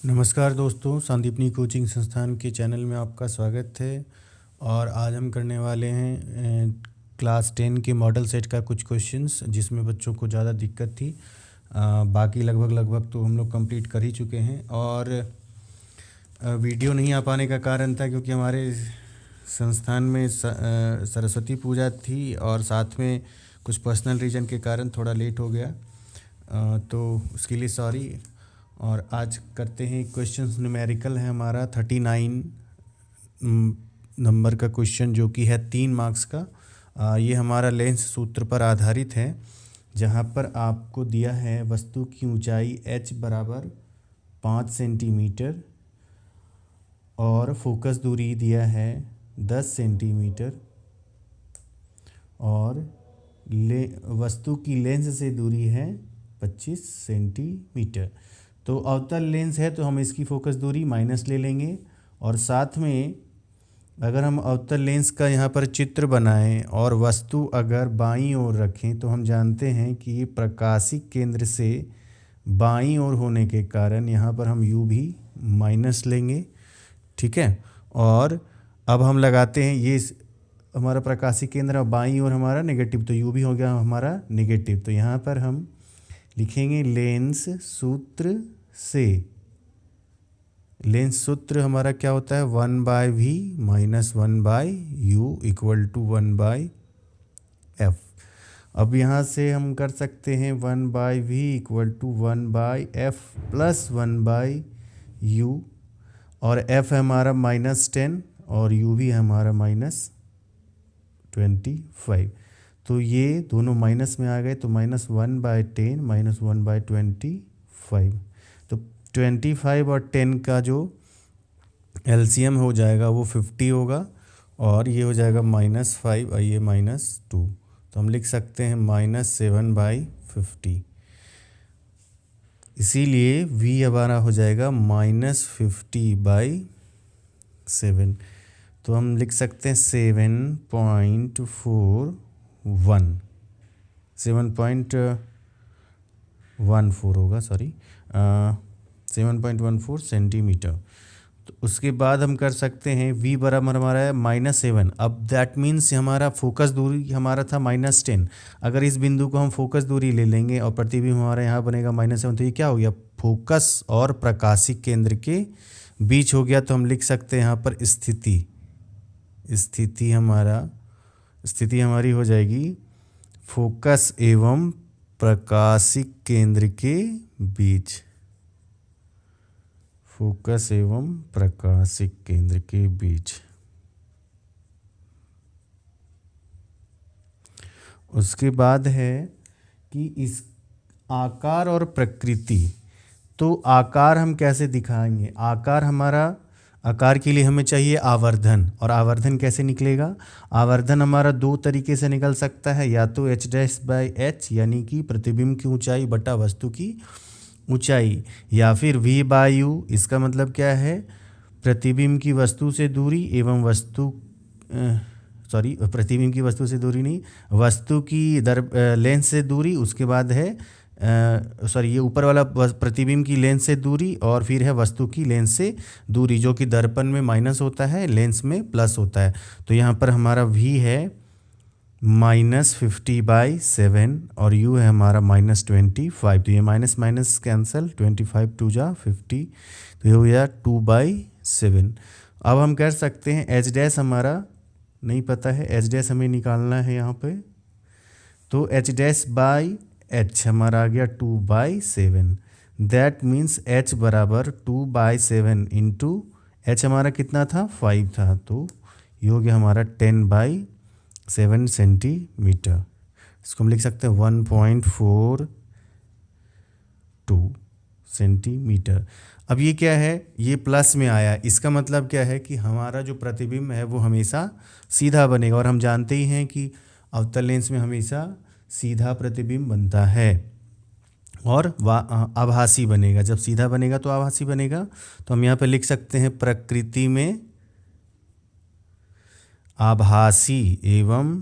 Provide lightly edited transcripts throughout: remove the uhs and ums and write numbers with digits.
नमस्कार दोस्तों, संदीपनी कोचिंग संस्थान के चैनल में आपका स्वागत है। और आज हम करने वाले हैं क्लास 10 के मॉडल सेट का कुछ क्वेश्चंस जिसमें बच्चों को ज़्यादा दिक्कत थी। बाकी लगभग तो हम लोग कंप्लीट कर ही चुके हैं। और वीडियो नहीं आ पाने का कारण था क्योंकि हमारे संस्थान में सरस्वती पूजा थी और साथ में कुछ पर्सनल रीज़न के कारण थोड़ा लेट हो गया, तो उसके लिए सॉरी। और आज करते हैं क्वेश्चंस। न्यूमेरिकल है हमारा 39 नंबर का क्वेश्चन जो कि है 3 मार्क्स का। ये हमारा लेंस सूत्र पर आधारित है, जहाँ पर आपको दिया है वस्तु की ऊंचाई h बराबर 5 सेंटीमीटर और फोकस दूरी दिया है 10 सेंटीमीटर और वस्तु की लेंस से दूरी है 25 सेंटीमीटर। तो अवतल लेंस है तो हम इसकी फोकस दूरी माइनस ले लेंगे। और साथ में अगर हम अवतल लेंस का यहाँ पर चित्र बनाएं और वस्तु अगर बाईं ओर रखें तो हम जानते हैं कि ये प्रकाशिक केंद्र से बाईं ओर होने के कारण यहाँ पर हम u भी माइनस लेंगे, ठीक है। और अब हम लगाते हैं ये हमारा प्रकाशिक केंद्र बाईं ओर हमारा नेगेटिव, तो u भी हो गया हमारा नेगेटिव। तो यहाँ पर हम लिखेंगे लेंस सूत्र से। लेंस सूत्र हमारा क्या होता है 1/v minus 1/u equal to 1/f। अब यहाँ से हम कर सकते हैं 1/v equal to 1/f plus 1/u। और f है हमारा -10 और u भी है हमारा -25। तो ये दोनों माइनस में आ गए, तो -1/10 माइनस 1/25। तो 25 और 10 का जो एलसीएम हो जाएगा वो 50 होगा और ये हो जाएगा -5 और ये -2। तो हम लिख सकते हैं -7/50। इसीलिए v हमारा हो जाएगा -50/7। तो हम लिख सकते हैं 7.14 होगा, 7.14 सेंटीमीटर। तो उसके बाद हम कर सकते हैं v बराबर हमारा है -7। अब दैट मीन्स हमारा फोकस दूरी हमारा था -10। अगर इस बिंदु को हम फोकस दूरी ले लेंगे और प्रतिबिंब हमारा यहाँ बनेगा -7, तो ये क्या हो गया फोकस और प्रकाशिक केंद्र के बीच हो गया। तो हम लिख सकते हैं यहाँ पर स्थिति हमारी हो जाएगी फोकस एवं प्रकाशिक केंद्र के बीच। फोकस एवं प्रकाशिक केंद्र के बीच। उसके बाद है कि इस आकार और प्रकृति। तो आकार हम कैसे दिखाएंगे? आकार के लिए हमें चाहिए आवर्धन। और आवर्धन कैसे निकलेगा? आवर्धन हमारा 2 तरीके से निकल सकता है, या तो h'/h यानी कि प्रतिबिंब की ऊंचाई बटा वस्तु की ऊंचाई, या फिर v/u। इसका मतलब क्या है प्रतिबिंब की वस्तु से दूरी एवं प्रतिबिंब की वस्तु से दूरी नहीं, वस्तु की लेंस से दूरी। उसके बाद है ये ऊपर वाला प्रतिबिंब की लेंस से दूरी और फिर है वस्तु की लेंस से दूरी, जो कि दर्पण में माइनस होता है, लेंस में प्लस होता है। तो यहाँ पर हमारा v है -50/7 और u है हमारा -25। तो ये माइनस माइनस कैंसल, 25 2 जा 50, तो ये हो गया 2/7। अब हम कर सकते हैं h' हमारा नहीं पता है, h' हमें निकालना है यहाँ पे। तो h' हमारा आ गया 2/7। दैट मीन्स h बराबर 2/7 इंटू h हमारा कितना था 5 था, तो ये हो गया हमारा 10/7 सेंटीमीटर। इसको हम लिख सकते हैं 1.42 सेंटीमीटर। अब ये क्या है, ये प्लस में आया, इसका मतलब क्या है कि हमारा जो प्रतिबिंब है वो हमेशा सीधा बनेगा। और हम जानते ही हैं कि अवतल लेंस में हमेशा सीधा प्रतिबिंब बनता है और आभासी बनेगा। जब सीधा बनेगा तो आभासी बनेगा। तो हम यहाँ पे लिख सकते हैं प्रकृति में आभासी एवं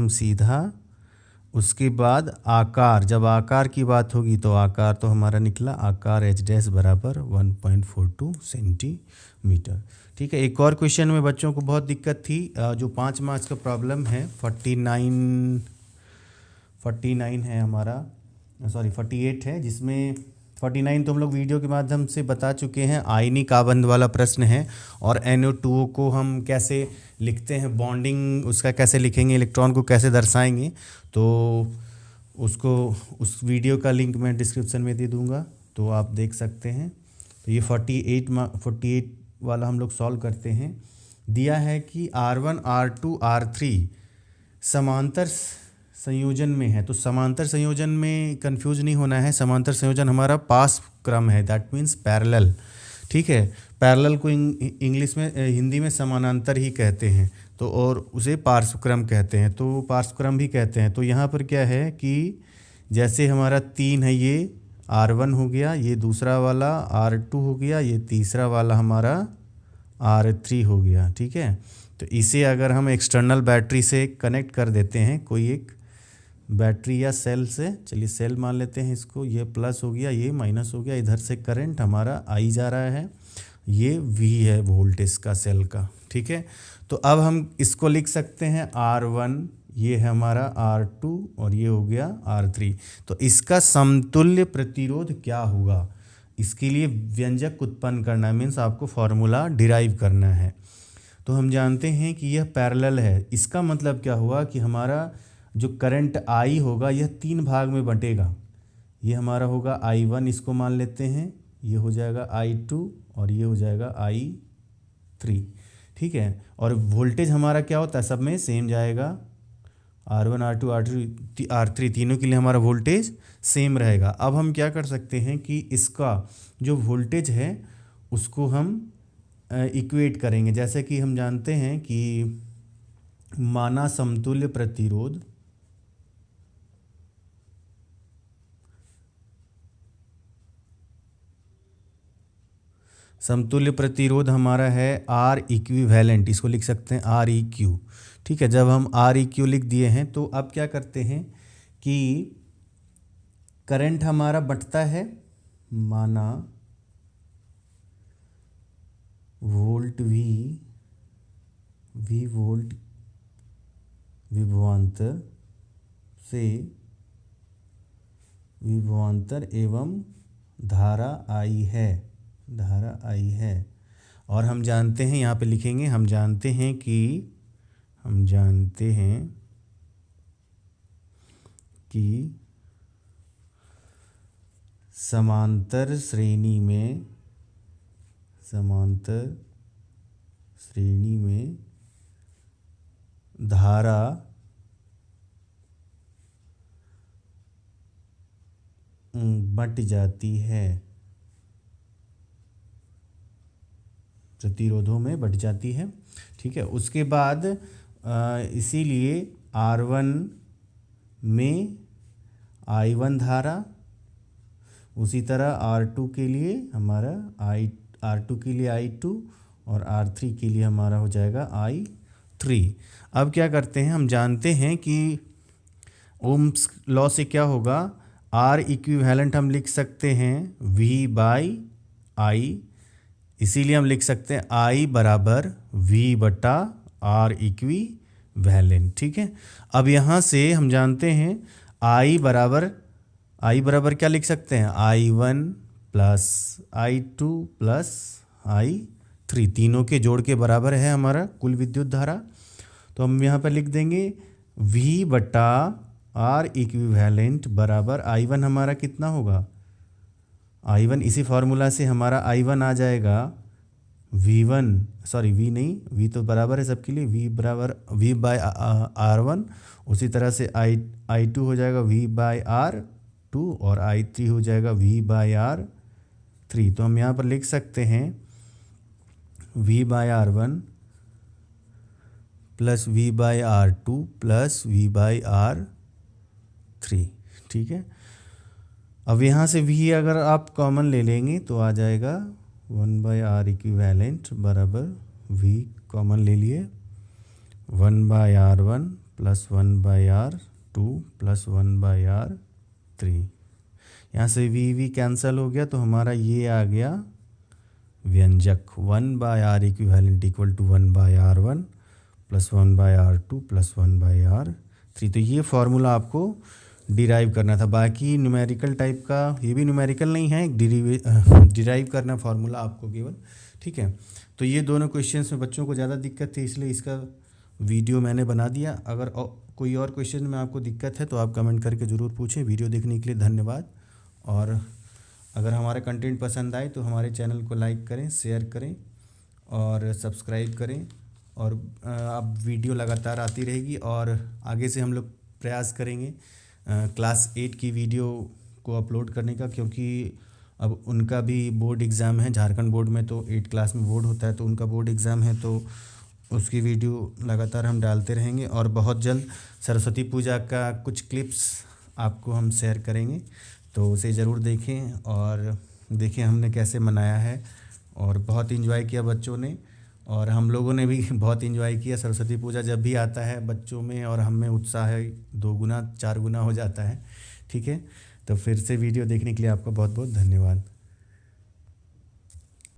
सीधा। उसके बाद आकार, जब आकार की बात होगी तो आकार तो हमारा निकला, आकार एच डैश बराबर 1.42 सेंटीमीटर। ठीक है, एक और क्वेश्चन में बच्चों को बहुत दिक्कत थी, जो 5 मार्क्स का प्रॉब्लम है, 49 है हमारा, सॉरी 48 है, जिसमें 49 तो हम लोग वीडियो के माध्यम से बता चुके हैं, आयनिक आबंध वाला प्रश्न है। और NO2 को हम कैसे लिखते हैं, बॉन्डिंग उसका कैसे लिखेंगे, इलेक्ट्रॉन को कैसे दर्शाएंगे, तो उसको, उस वीडियो का लिंक मैं डिस्क्रिप्शन में दे दूंगा, तो आप देख सकते हैं। तो ये 48 वाला हम लोग सॉल्व करते हैं। दिया है कि R1 R2 R3 समांतर संयोजन में है, तो समांतर संयोजन में कंफ्यूज नहीं होना है, समांतर संयोजन हमारा पास क्रम है, दैट मीन्स पैरेलल। ठीक है, पैरेलल को इंग्लिश में, हिंदी में समानांतर ही कहते हैं, तो और उसे पार्श्वक्रम कहते हैं, तो पार्श्वक्रम भी कहते हैं। तो यहाँ पर क्या है कि जैसे हमारा 3 है, ये R1 हो गया, ये दूसरा वाला R2 हो गया, ये तीसरा वाला हमारा R3 हो गया। ठीक है, तो इसे अगर हम एक्सटर्नल बैटरी से कनेक्ट कर देते हैं, कोई एक बैटरी या सेल से, चलिए सेल मान लेते हैं इसको, ये प्लस हो गया, ये माइनस हो गया, इधर से करंट हमारा आई जा रहा है, ये V है वोल्टेज का सेल का। ठीक है, तो अब हम इसको लिख सकते हैं R1, ये है हमारा R2 और ये हो गया R3। तो इसका समतुल्य प्रतिरोध क्या होगा, इसके लिए व्यंजक उत्पन्न करना, मीन्स आपको फॉर्मूला डिराइव करना है। तो हम जानते हैं कि यह पैरेलल है, इसका मतलब क्या हुआ कि हमारा जो करंट I होगा यह 3 भाग में बंटेगा। ये हमारा होगा I1, इसको मान लेते हैं, ये हो जाएगा I2 और ये हो जाएगा I3। ठीक है, और वोल्टेज हमारा क्या होता है, सब में सेम जाएगा, R1 R2 R3 तीनों के लिए हमारा वोल्टेज सेम रहेगा। अब हम क्या कर सकते हैं कि इसका जो वोल्टेज है उसको हम इक्वेट करेंगे, जैसे कि हम जानते हैं कि माना समतुल्य प्रतिरोध हमारा है R इक्विवेलेंट, इसको लिख सकते हैं REQ। ठीक है, जब हम REQ लिख दिए हैं तो अब क्या करते हैं कि करंट हमारा बढ़ता है, माना वोल्ट V वोल्ट विभवांतर एवं धारा I है। और हम जानते हैं, यहाँ पे लिखेंगे, हम जानते हैं कि समांतर श्रेणी में धारा बंट जाती है, प्रतिरोधों में बंट जाती है। ठीक है, उसके बाद इसीलिए R1 में I1 धारा, उसी तरह R2 के लिए हमारा R2 के लिए I2 और R3 के लिए हमारा हो जाएगा I3। अब क्या करते हैं, हम जानते हैं कि ओम्स लॉ से क्या होगा, R इक्विवेलेंट हम लिख सकते हैं V/I, इसीलिए हम लिख सकते हैं I बराबर V/R इक्विवेलेंट। ठीक है, अब यहाँ से हम जानते हैं I बराबर क्या लिख सकते हैं, I1 plus I2 plus I3, तीनों के जोड़ के बराबर है हमारा कुल विद्युत धारा। तो हम यहाँ पर लिख देंगे V/R इक्विवेलेंट बराबर I1 हमारा कितना होगा, I1 इसी फार्मूला से हमारा I1 आ जाएगा V तो बराबर है सबके लिए, V बराबर V/R1, उसी तरह से I2 हो जाएगा V/R2 और I3 हो जाएगा V/R3। तो हम यहाँ पर लिख सकते हैं V/R1 plus V/R2 plus V/R3। ठीक है, अब यहाँ से V अगर आप कॉमन ले लेंगे तो आ जाएगा 1/R इक्विवेलेंट बराबर V कॉमन ले लिए 1/R1 plus 1/R2 2 plus 1/r3। यहाँ से v कैंसिल हो गया तो हमारा ये आ गया व्यंजक 1/r equivalent equal to 1/r1 plus 1/r2 plus 1/r3। तो ये फार्मूला आपको डिराइव करना था। बाकी न्यूमेरिकल टाइप का ये भी न्यूमेरिकल नहीं है, डिराइव करना फार्मूला आपको केवल, ठीक है। तो ये दोनों क्वेश्चंस में बच्चों को ज़्यादा दिक्कत थी, इसलिए इसका वीडियो मैंने बना दिया। अगर कोई और क्वेश्चन में आपको दिक्कत है तो आप कमेंट करके ज़रूर पूछें। वीडियो देखने के लिए धन्यवाद। और अगर हमारा कंटेंट पसंद आए तो हमारे चैनल को लाइक करें, शेयर करें और सब्सक्राइब करें। और अब वीडियो लगातार आती रहेगी और आगे से हम लोग प्रयास करेंगे क्लास 8 की वीडियो को अपलोड करने का, क्योंकि अब उनका भी बोर्ड एग्ज़ाम है। झारखंड बोर्ड में तो 8 क्लास में बोर्ड होता है, तो उनका बोर्ड एग्ज़ाम है, तो उसकी वीडियो लगातार हम डालते रहेंगे। और बहुत जल्द सरस्वती पूजा का कुछ क्लिप्स आपको हम शेयर करेंगे, तो उसे ज़रूर देखें और देखें हमने कैसे मनाया है। और बहुत इन्जॉय किया बच्चों ने और हम लोगों ने भी बहुत इन्जॉय किया। सरस्वती पूजा जब भी आता है बच्चों में और हम में उत्साह है 2 गुना 4 गुना हो जाता है, ठीक है। तो फिर से वीडियो देखने के लिए आपका बहुत बहुत धन्यवाद।